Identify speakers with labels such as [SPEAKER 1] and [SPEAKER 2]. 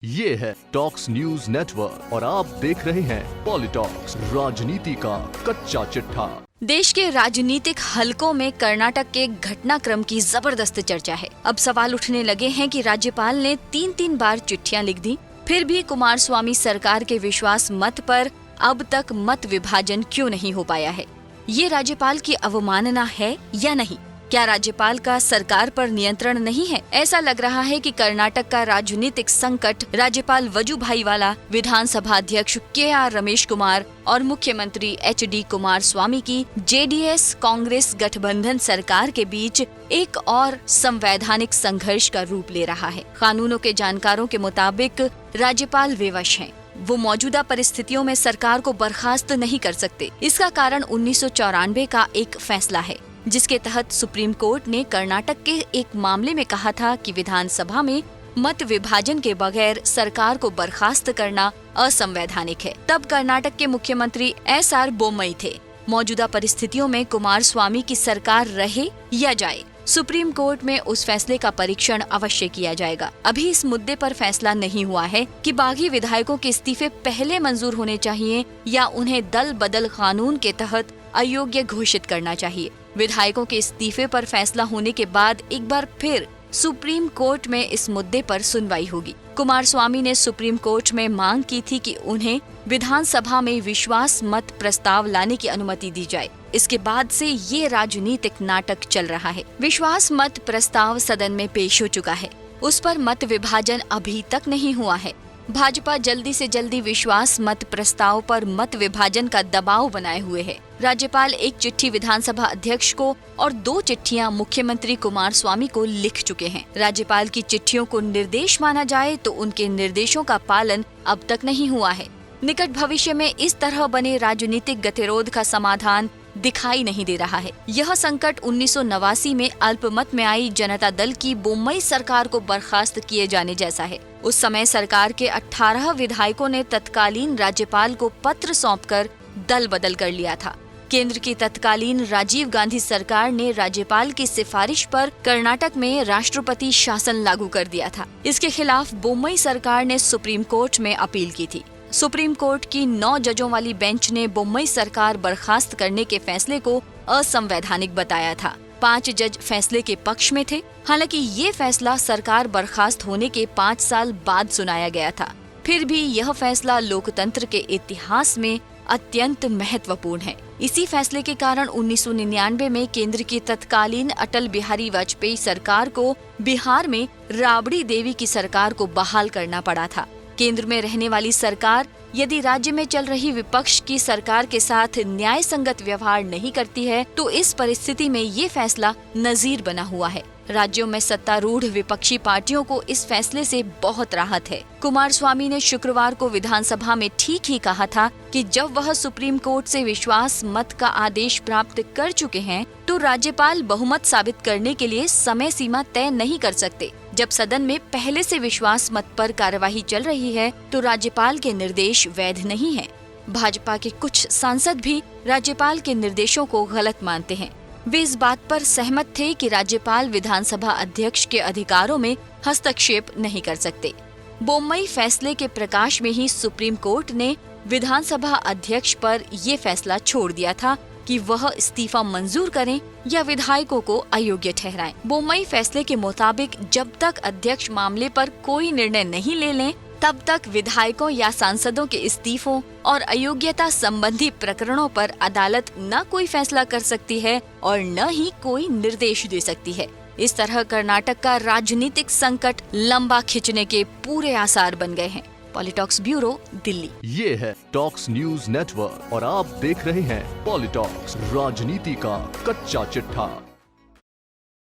[SPEAKER 1] ये है talks news network और आप देख रहे हैं पॉलिटॉक्स, राजनीति का कच्चा चिट्ठा।
[SPEAKER 2] देश के राजनीतिक हलकों में कर्नाटक के घटनाक्रम की जबरदस्त चर्चा है। अब सवाल उठने लगे हैं कि राज्यपाल ने 3 बार चिट्ठियां लिख दी, फिर भी कुमारस्वामी सरकार के विश्वास मत पर अब तक मत विभाजन क्यों नहीं हो पाया है। ये राज्यपाल की अवमानना है या नहीं? क्या राज्यपाल का सरकार पर नियंत्रण नहीं है? ऐसा लग रहा है कि कर्नाटक का राजनीतिक संकट राज्यपाल वजुभाई वाला, विधानसभा अध्यक्ष KR रमेश कुमार और मुख्यमंत्री HD कुमारस्वामी की JDS कांग्रेस गठबंधन सरकार के बीच एक और संवैधानिक संघर्ष का रूप ले रहा है। कानूनों के जानकारों के मुताबिक राज्यपाल विवश हैं। वो मौजूदा परिस्थितियों में सरकार को बर्खास्त नहीं कर सकते। इसका कारण 1994 का एक फैसला है, जिसके तहत सुप्रीम कोर्ट ने कर्नाटक के एक मामले में कहा था कि विधानसभा में मत विभाजन के बगैर सरकार को बर्खास्त करना असंवैधानिक है। तब कर्नाटक के मुख्यमंत्री SR बोम्मई थे। मौजूदा परिस्थितियों में कुमारस्वामी की सरकार रहे या जाए, सुप्रीम कोर्ट में उस फैसले का परीक्षण अवश्य किया जाएगा। अभी इस मुद्दे पर फैसला नहीं हुआ है कि बागी विधायकों के इस्तीफे पहले मंजूर होने चाहिए या उन्हें दल बदल कानून के तहत अयोग्य घोषित करना चाहिए। विधायकों के इस्तीफे पर फैसला होने के बाद एक बार फिर सुप्रीम कोर्ट में इस मुद्दे पर सुनवाई होगी। कुमारस्वामी ने सुप्रीम कोर्ट में मांग की थी कि उन्हें विधानसभा में विश्वास मत प्रस्ताव लाने की अनुमति दी जाए। इसके बाद से ये राजनीतिक नाटक चल रहा है। विश्वास मत प्रस्ताव सदन में पेश हो चुका है, उस पर मत विभाजन अभी तक नहीं हुआ है। भाजपा जल्दी से जल्दी विश्वास मत प्रस्ताव पर मत विभाजन का दबाव बनाए हुए है। राज्यपाल एक चिट्ठी विधानसभा अध्यक्ष को और 2 चिट्ठियां मुख्यमंत्री कुमारस्वामी को लिख चुके हैं। राज्यपाल की चिट्ठियों को निर्देश माना जाए तो उनके निर्देशों का पालन अब तक नहीं हुआ है। निकट भविष्य में इस तरह बने राजनीतिक गतिरोध का समाधान दिखाई नहीं दे रहा है। यह संकट 1989 में अल्पमत में आई जनता दल की बोम्मई सरकार को बर्खास्त किए जाने जैसा है। उस समय सरकार के 18 विधायकों ने तत्कालीन राज्यपाल को पत्र सौंपकर दल बदल कर लिया था। केंद्र की तत्कालीन राजीव गांधी सरकार ने राज्यपाल की सिफारिश पर कर्नाटक में राष्ट्रपति शासन लागू कर दिया था। इसके खिलाफ बोम्मई सरकार ने सुप्रीम कोर्ट में अपील की थी। सुप्रीम कोर्ट की 9 जजों वाली बेंच ने बोम्मई सरकार बर्खास्त करने के फैसले को असंवैधानिक बताया था। 5 जज फैसले के पक्ष में थे। हालांकि ये फैसला सरकार बर्खास्त होने के 5 साल बाद सुनाया गया था। फिर भी यह फैसला लोकतंत्र के इतिहास में अत्यंत महत्वपूर्ण है। इसी फैसले के कारण 1999 में केंद्र की तत्कालीन अटल बिहारी वाजपेयी सरकार को बिहार में राबड़ी देवी की सरकार को बहाल करना पड़ा था। केंद्र में रहने वाली सरकार यदि राज्य में चल रही विपक्ष की सरकार के साथ न्याय संगत व्यवहार नहीं करती है तो इस परिस्थिति में ये फैसला नजीर बना हुआ है। राज्यों में सत्तारूढ़ विपक्षी पार्टियों को इस फैसले से बहुत राहत है। कुमारस्वामी ने शुक्रवार को विधानसभा में ठीक ही कहा था कि जब वह सुप्रीम कोर्ट से विश्वास मत का आदेश प्राप्त कर चुके हैं तो राज्यपाल बहुमत साबित करने के लिए समय सीमा तय नहीं कर सकते। जब सदन में पहले से विश्वास मत पर कार्यवाही चल रही है तो राज्यपाल के निर्देश वैध नहीं है। भाजपा के कुछ सांसद भी राज्यपाल के निर्देशों को गलत मानते हैं। वे इस बात पर सहमत थे कि राज्यपाल विधानसभा अध्यक्ष के अधिकारों में हस्तक्षेप नहीं कर सकते। बोम्मई फैसले के प्रकाश में ही सुप्रीम कोर्ट ने विधानसभा अध्यक्ष पर ये फैसला छोड़ दिया था कि वह इस्तीफा मंजूर करें या विधायकों को अयोग्य ठहराएं। बोम्मई फैसले के मुताबिक जब तक अध्यक्ष मामले पर कोई निर्णय नहीं ले लें तब तक विधायकों या सांसदों के इस्तीफों और अयोग्यता संबंधी प्रकरणों पर अदालत न कोई फैसला कर सकती है और न ही कोई निर्देश दे सकती है। इस तरह कर्नाटक का राजनीतिक संकट लंबा खिंचने के पूरे आसार बन गए हैं। पॉलिटॉक्स ब्यूरो, दिल्ली।
[SPEAKER 1] ये है टॉक्स न्यूज नेटवर्क और आप देख रहे हैं पॉलिटॉक्स, राजनीति का कच्चा चिट्ठा।